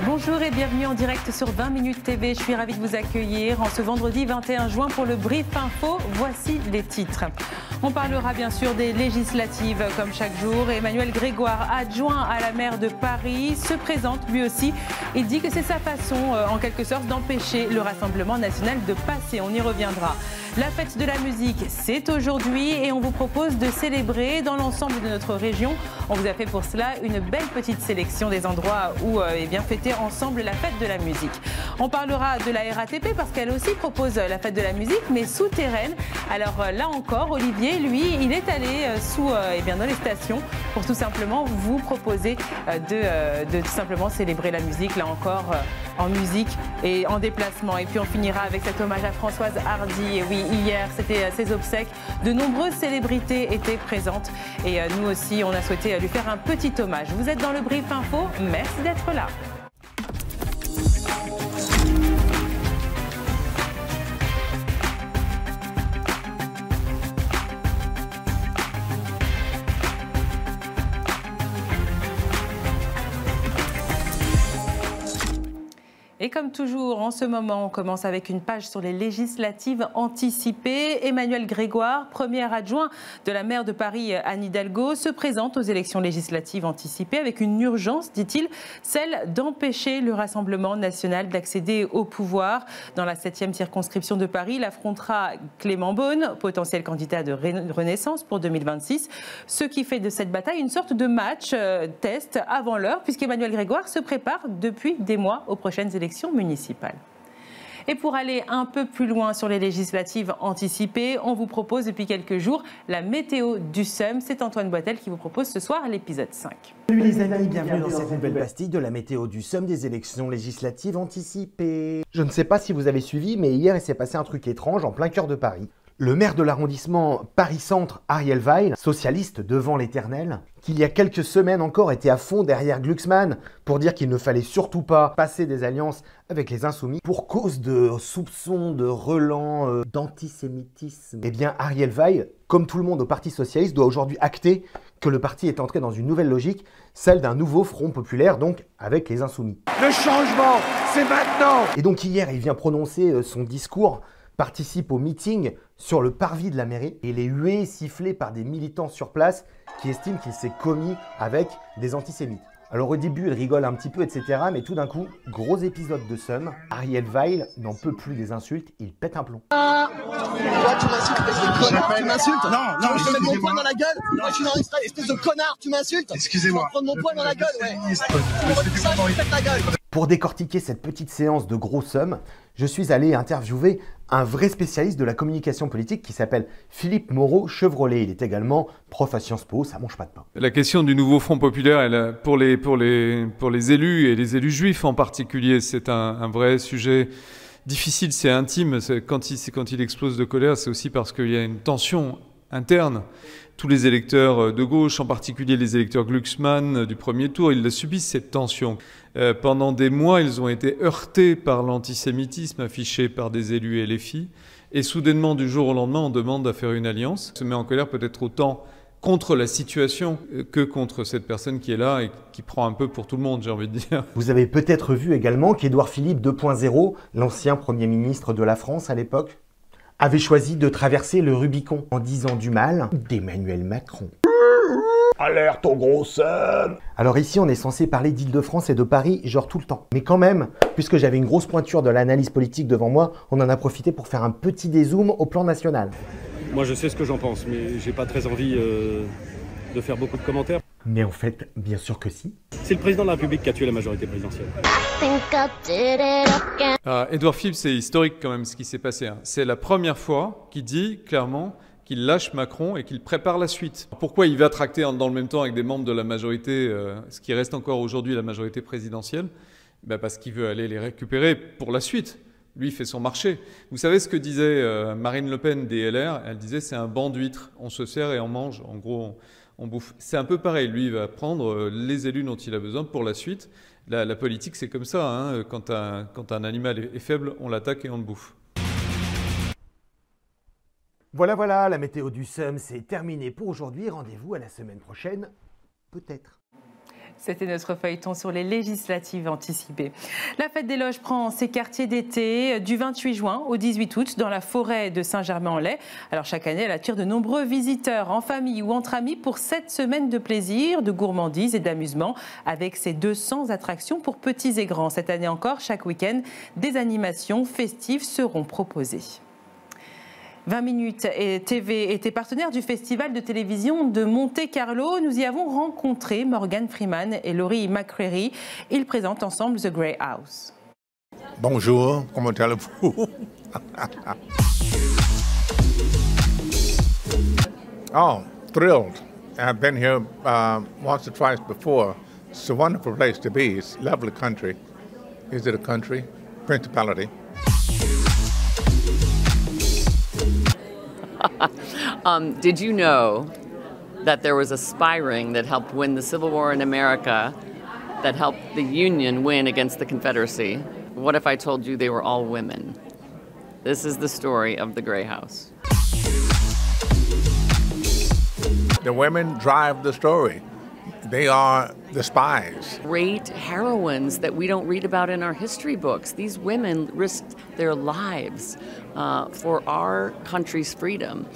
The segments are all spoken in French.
Bonjour et bienvenue en direct sur 20 Minutes TV. Je suis ravie de vous accueillir en ce vendredi 21 juin pour le Brief Info. Voici les titres. On parlera bien sûr des législatives comme chaque jour. Emmanuel Grégoire, adjoint à la maire de Paris, se présente lui aussi. Il dit que c'est sa façon en quelque sorte d'empêcher le Rassemblement national de passer. On y reviendra. La fête de la musique, c'est aujourd'hui et on vous propose de célébrer dans l'ensemble de notre région. On vous a fait pour cela une belle petite sélection des endroits où fêter ensemble la fête de la musique. On parlera de la RATP parce qu'elle aussi propose la fête de la musique mais souterraine. Alors là encore, Olivier, lui, il est allé dans les stations pour tout simplement vous proposer de tout simplement célébrer la musique, là encore en musique et en déplacement. Et puis on finira avec cet hommage à Françoise Hardy. Et oui, hier, c'était ses obsèques. De nombreuses célébrités étaient présentes et nous aussi, on a souhaité lui faire un petit hommage. Vous êtes dans le Brief Info, merci d'être là. Et comme toujours, en ce moment, on commence avec une page sur les législatives anticipées. Emmanuel Grégoire, premier adjoint de la maire de Paris, Anne Hidalgo, se présente aux élections législatives anticipées avec une urgence, dit-il, celle d'empêcher le Rassemblement national d'accéder au pouvoir. Dans la 7e circonscription de Paris, il affrontera Clément Beaune, potentiel candidat de Renaissance pour 2026. Ce qui fait de cette bataille une sorte de match test avant l'heure, puisqu'Emmanuel Grégoire se prépare depuis des mois aux prochaines élections municipales. Et pour aller un peu plus loin sur les législatives anticipées, on vous propose depuis quelques jours la météo du SEUM. C'est Antoine Boitel qui vous propose ce soir l'épisode 5. Salut les amis, bienvenue dans cette nouvelle pastille de la météo du SEUM des élections législatives anticipées. Je ne sais pas si vous avez suivi, mais hier il s'est passé un truc étrange en plein cœur de Paris. Le maire de l'arrondissement Paris-Centre, Ariel Weil, socialiste devant l'éternel, qui il y a quelques semaines encore était à fond derrière Glucksmann pour dire qu'il ne fallait surtout pas passer des alliances avec les insoumis pour cause de soupçons de relents d'antisémitisme. Eh bien, Ariel Weil, comme tout le monde au Parti socialiste, doit aujourd'hui acter que le parti est entré dans une nouvelle logique, celle d'un nouveau front populaire, donc avec les insoumis. Le changement, c'est maintenant! Et donc hier, il vient prononcer son discours, participe au meeting sur le parvis de la mairie et il est hué et sifflé par des militants sur place qui estiment qu'il s'est commis avec des antisémites. Alors au début, il rigole un petit peu, etc. Mais tout d'un coup, gros épisode de SEUM, Ariel Weil n'en peut plus des insultes, il pète un plomb. Toi, tu m'insultes, espèce de connard, tu m'insultes. Non, je te mets mon poing dans la gueule. Moi, je suis enregistré, espèce de connard, tu m'insultes. Excusez-moi. Tu vas prendre mon poing dans la gueule, ouais. Ça, je pète la gueule. Pour décortiquer cette petite séance de gros SEUM, je suis allé interviewer un vrai spécialiste de la communication politique qui s'appelle Philippe Moreau-Chevrolet. Il est également prof à Sciences Po, ça mange pas de pain. La question du nouveau Front populaire, pour les élus et les élus juifs en particulier, c'est un vrai sujet difficile, c'est intime. Quand il explose de colère, c'est aussi parce qu'il y a une tension interne. Tous les électeurs de gauche, en particulier les électeurs Glucksmann du premier tour, ils subissent cette tension. Pendant des mois, ils ont été heurtés par l'antisémitisme affiché par des élus LFI. Et soudainement, du jour au lendemain, on demande à faire une alliance. On se met en colère peut-être autant contre la situation que contre cette personne qui est là et qui prend un peu pour tout le monde, j'ai envie de dire. Vous avez peut-être vu également qu'Édouard Philippe 2.0, l'ancien Premier ministre de la France à l'époque, avait choisi de traverser le Rubicon en disant du mal d'Emmanuel Macron. Alerte au gros SEUM! Alors ici, on est censé parler d'Île-de-France et de Paris, genre tout le temps. Mais quand même, puisque j'avais une grosse pointure de l'analyse politique devant moi, on en a profité pour faire un petit dézoom au plan national. Moi, je sais ce que j'en pense, mais j'ai pas très envie de faire beaucoup de commentaires. Mais en fait, bien sûr que si. C'est le président de la République qui a tué la majorité présidentielle. Édouard Philippe, c'est historique quand même ce qui s'est passé. Hein. C'est la première fois qu'il dit clairement qu'il lâche Macron et qu'il prépare la suite. Pourquoi il va tracter dans le même temps avec des membres de la majorité, ce qui reste encore aujourd'hui la majorité présidentielle? Parce qu'il veut aller les récupérer pour la suite. Lui, il fait son marché. Vous savez ce que disait Marine Le Pen des LR? Elle disait c'est un banc d'huîtres, on se sert et on mange. En gros, on bouffe. C'est un peu pareil. Lui, il va prendre les élus dont il a besoin pour la suite. La politique, c'est comme ça. Hein. Quand un animal est faible, on l'attaque et on le bouffe. Voilà, la météo du SEUM, c'est terminé pour aujourd'hui. Rendez-vous à la semaine prochaine, peut-être. C'était notre feuilleton sur les législatives anticipées. La fête des Loges prend ses quartiers d'été du 28 juin au 18 août dans la forêt de Saint-Germain-en-Laye. Alors chaque année, elle attire de nombreux visiteurs en famille ou entre amis pour 7 semaines de plaisir, de gourmandise et d'amusement avec ses 200 attractions pour petits et grands. Cette année encore, chaque week-end, des animations festives seront proposées. 20 minutes et TV était partenaire du festival de télévision de Monte-Carlo. Nous y avons rencontré Morgan Freeman et Laurie McCreary. Ils présentent ensemble The Grey House. Bonjour, comment allez-vous? Oh, thrilled. I've been here once or twice before. It's a wonderful place to be. It's a lovely country. Is it a country? Principality. Did you know that there was a spy ring that helped win the Civil War in America, that helped the Union win against the Confederacy? What if I told you they were all women? This is the story of the Grey House. The women drive the story. They are the spies. Great heroines that we don't read about in our history books. These women risked their lives for our country's freedom.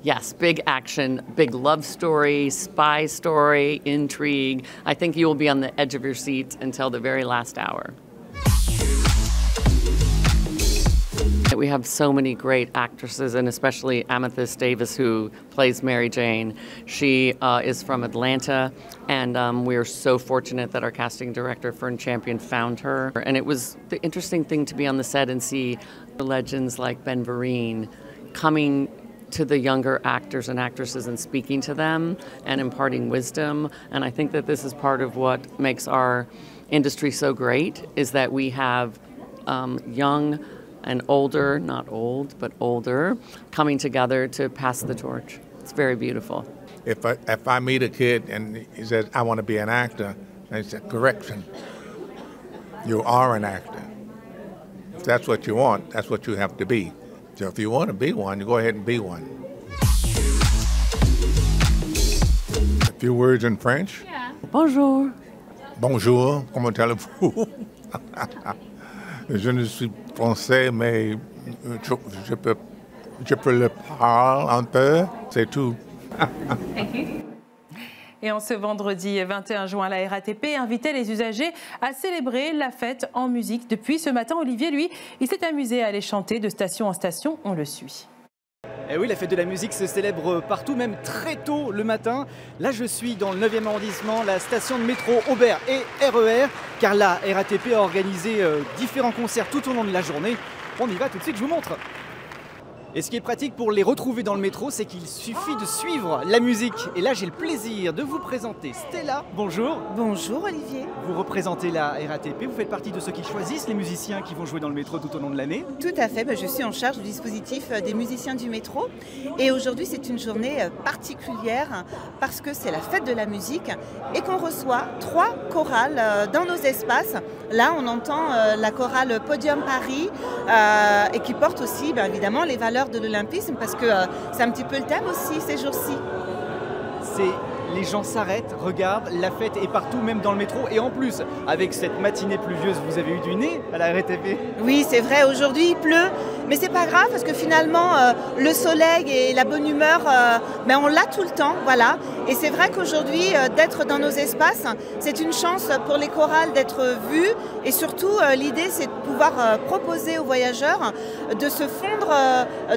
Yes, big action, big love story, spy story, intrigue. I think you will be on the edge of your seat until the very last hour. We have so many great actresses, and especially Amethyst Davis, who plays Mary Jane. She is from Atlanta, and we are so fortunate that our casting director, Fern Champion, found her. And it was the interesting thing to be on the set and see legends like Ben Vereen coming to the younger actors and actresses and speaking to them and imparting wisdom. And I think that this is part of what makes our industry so great, is that we have young and older, not old, but older, coming together to pass the torch. It's very beautiful. If I meet a kid and he says, I want to be an actor, I say, correction. You are an actor. If that's what you want, that's what you have to be. So if you want to be one, you go ahead and be one. A few words in French. Yeah. Bonjour. Bonjour, comment allez-vous? Je ne suis français, mais je peux le parler un peu, c'est tout. Thank you. Et en ce vendredi 21 juin, la RATP invitait les usagers à célébrer la fête en musique. Depuis ce matin, Olivier, lui, il s'est amusé à aller chanter de station en station. On le suit. Et oui, la fête de la musique se célèbre partout, même très tôt le matin. Là, je suis dans le 9e arrondissement, la station de métro Aubert et RER, car la RATP a organisé différents concerts tout au long de la journée. On y va tout de suite, je vous montre. Et ce qui est pratique pour les retrouver dans le métro, c'est qu'il suffit de suivre la musique. Et là, j'ai le plaisir de vous présenter Stella. Bonjour. Bonjour Olivier. Vous représentez la RATP, vous faites partie de ceux qui choisissent les musiciens qui vont jouer dans le métro tout au long de l'année. Tout à fait, je suis en charge du dispositif des musiciens du métro. Et aujourd'hui, c'est une journée particulière parce que c'est la fête de la musique et qu'on reçoit 3 chorales dans nos espaces. Là, on entend la chorale Podium Paris et qui porte aussi, évidemment, les valeurs de l'olympisme parce que c'est un petit peu le thème aussi ces jours-ci. Les gens s'arrêtent, regardent, la fête est partout, même dans le métro. Et en plus, avec cette matinée pluvieuse, vous avez eu du nez à la RATP. Oui, c'est vrai, aujourd'hui il pleut, mais c'est pas grave parce que finalement, le soleil et la bonne humeur, on l'a tout le temps, voilà. Et c'est vrai qu'aujourd'hui, d'être dans nos espaces, c'est une chance pour les chorales d'être vues. Et surtout, l'idée, c'est de pouvoir proposer aux voyageurs de se fondre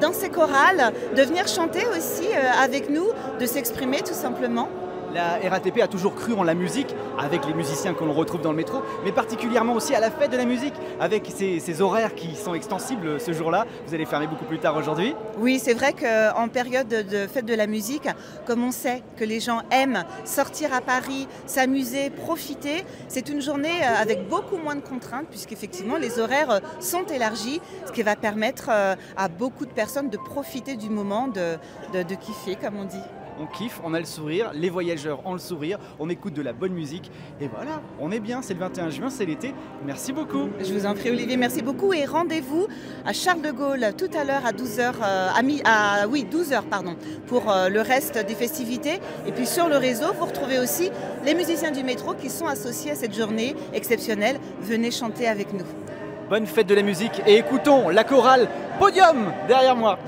dans ces chorales, de venir chanter aussi avec nous, de s'exprimer tout simplement. La RATP a toujours cru en la musique, avec les musiciens que l'on retrouve dans le métro, mais particulièrement aussi à la fête de la musique, avec ces horaires qui sont extensibles ce jour-là. Vous allez fermer beaucoup plus tard aujourd'hui. Oui, c'est vrai qu'en période de fête de la musique, comme on sait que les gens aiment sortir à Paris, s'amuser, profiter, c'est une journée avec beaucoup moins de contraintes, puisqu'effectivement les horaires sont élargis, ce qui va permettre à beaucoup de personnes de profiter du moment, de kiffer, comme on dit. on kiffe, on a le sourire, les voyageurs ont le sourire, on écoute de la bonne musique. Et voilà, on est bien, c'est le 21 juin, c'est l'été. Merci beaucoup. Je vous en prie Olivier, merci beaucoup et rendez-vous à Charles de Gaulle tout à l'heure à 12h, 12h pardon, pour le reste des festivités. Et puis sur le réseau, vous retrouvez aussi les musiciens du métro qui sont associés à cette journée exceptionnelle. Venez chanter avec nous. Bonne fête de la musique et écoutons la chorale Podium derrière moi.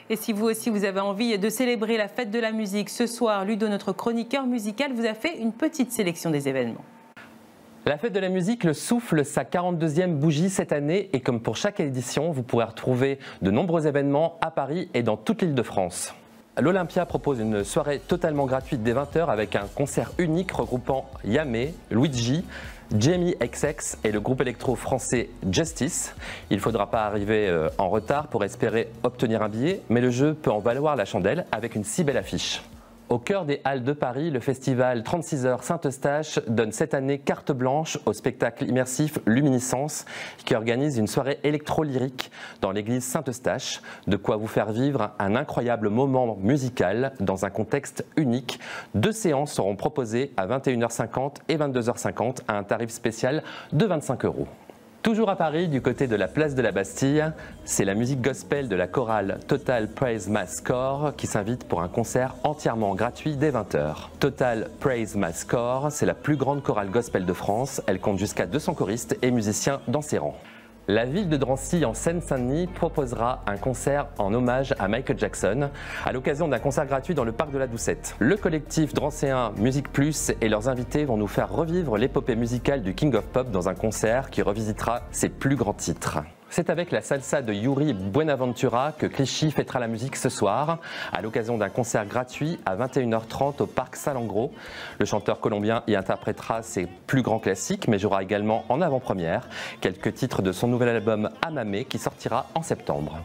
Et si vous aussi vous avez envie de célébrer la fête de la musique ce soir, Ludo, notre chroniqueur musical, vous a fait une petite sélection des événements. La fête de la musique souffle sa 42e bougie cette année et comme pour chaque édition, vous pourrez retrouver de nombreux événements à Paris et dans toute l'Île-de-France. L'Olympia propose une soirée totalement gratuite dès 20h avec un concert unique regroupant Yamé, Luigi, Jamie XX et le groupe électro français Justice. Il ne faudra pas arriver en retard pour espérer obtenir un billet, mais le jeu peut en valoir la chandelle avec une si belle affiche. Au cœur des Halles de Paris, le festival 36 heures Saint-Eustache donne cette année carte blanche au spectacle immersif Luminiscence qui organise une soirée électro-lyrique dans l'église Saint-Eustache. De quoi vous faire vivre un incroyable moment musical dans un contexte unique. 2 séances seront proposées à 21h50 et 22h50 à un tarif spécial de 25 €. Toujours à Paris, du côté de la place de la Bastille, c'est la musique gospel de la chorale Total Praise Mass Corps qui s'invite pour un concert entièrement gratuit dès 20h. Total Praise Mass Corps, c'est la plus grande chorale gospel de France. Elle compte jusqu'à 200 choristes et musiciens dans ses rangs. La ville de Drancy en Seine-Saint-Denis proposera un concert en hommage à Michael Jackson à l'occasion d'un concert gratuit dans le parc de la Doucette. Le collectif drancéen Musique Plus et leurs invités vont nous faire revivre l'épopée musicale du King of Pop dans un concert qui revisitera ses plus grands titres. C'est avec la salsa de Yuri Buenaventura que Clichy fêtera la musique ce soir à l'occasion d'un concert gratuit à 21h30 au parc Salengro. Le chanteur colombien y interprétera ses plus grands classiques mais jouera également en avant-première quelques titres de son nouvel album Amamé qui sortira en septembre.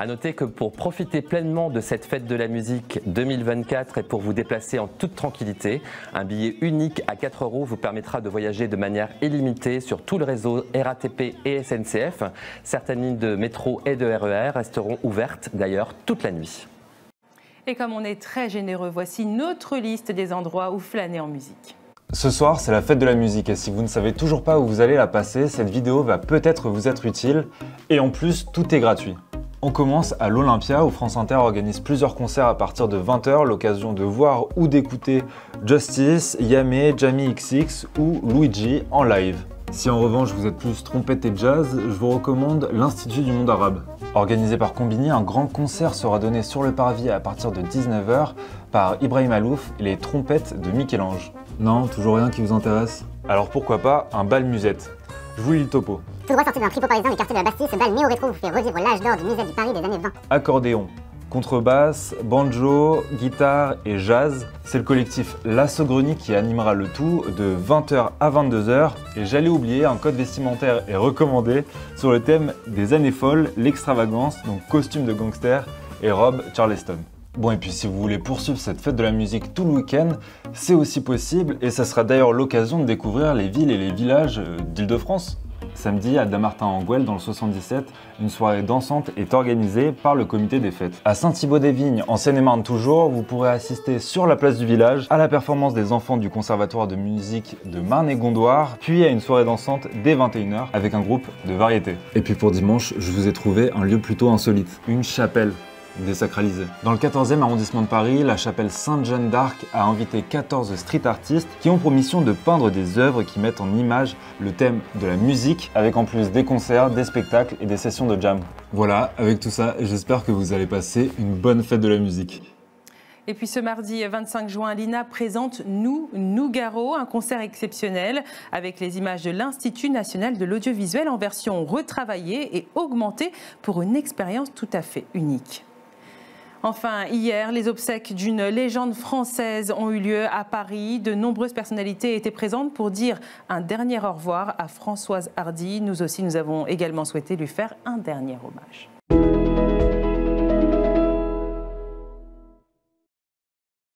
A noter que pour profiter pleinement de cette fête de la musique 2024 et pour vous déplacer en toute tranquillité, un billet unique à 4 € vous permettra de voyager de manière illimitée sur tout le réseau RATP et SNCF. Certaines lignes de métro et de RER resteront ouvertes d'ailleurs toute la nuit. Et comme on est très généreux, voici notre liste des endroits où flâner en musique. Ce soir, c'est la fête de la musique et si vous ne savez toujours pas où vous allez la passer, cette vidéo va peut-être vous être utile et en plus, tout est gratuit. On commence à l'Olympia où France Inter organise plusieurs concerts à partir de 20h, l'occasion de voir ou d'écouter Justice, Yamé, Jamie XX ou Luigi en live. Si en revanche vous êtes plus trompette et jazz, je vous recommande l'Institut du monde arabe. Organisé par Combini, un grand concert sera donné sur le parvis à partir de 19h par Ibrahim Alouf et les trompettes de Michel-Ange. Non, toujours rien qui vous intéresse? Alors pourquoi pas un bal musette? Je vous lis le topo. Tout droit sorti d'un tripot parisien du quartier de la Bastille, ce bal néo-rétro vous fait revivre l'âge d'or du musée du Paris des années 20. Accordéon, contrebasse, banjo, guitare et jazz. C'est le collectif La Saugrenie qui animera le tout de 20h à 22h. Et j'allais oublier, un code vestimentaire est recommandé sur le thème des années folles, l'extravagance, donc costume de gangster et robe Charleston. Bon et puis si vous voulez poursuivre cette fête de la musique tout le week-end, c'est aussi possible et ça sera d'ailleurs l'occasion de découvrir les villes et les villages d'Île-de-France. Samedi, à Damartin-en-Gouel, dans le 77, une soirée dansante est organisée par le comité des fêtes. À Saint-Thibaud-des-Vignes, en Seine-et-Marne toujours, vous pourrez assister sur la place du village à la performance des enfants du Conservatoire de musique de Marne-et-Gondoire, puis à une soirée dansante dès 21h avec un groupe de variété. Et puis pour dimanche, je vous ai trouvé un lieu plutôt insolite, une chapelle désacralisée. Dans le 14e arrondissement de Paris, la chapelle Sainte-Jeanne d'Arc a invité 14 street artistes qui ont pour mission de peindre des œuvres qui mettent en image le thème de la musique, avec en plus des concerts, des spectacles et des sessions de jam. Voilà, avec tout ça, j'espère que vous allez passer une bonne fête de la musique. Et puis ce mardi 25 juin, l'INA présente Nougaro, un concert exceptionnel avec les images de l'Institut national de l'audiovisuel en version retravaillée et augmentée pour une expérience tout à fait unique. Enfin, hier, les obsèques d'une légende française ont eu lieu à Paris. De nombreuses personnalités étaient présentes pour dire un dernier au revoir à Françoise Hardy. Nous aussi, nous avons également souhaité lui faire un dernier hommage.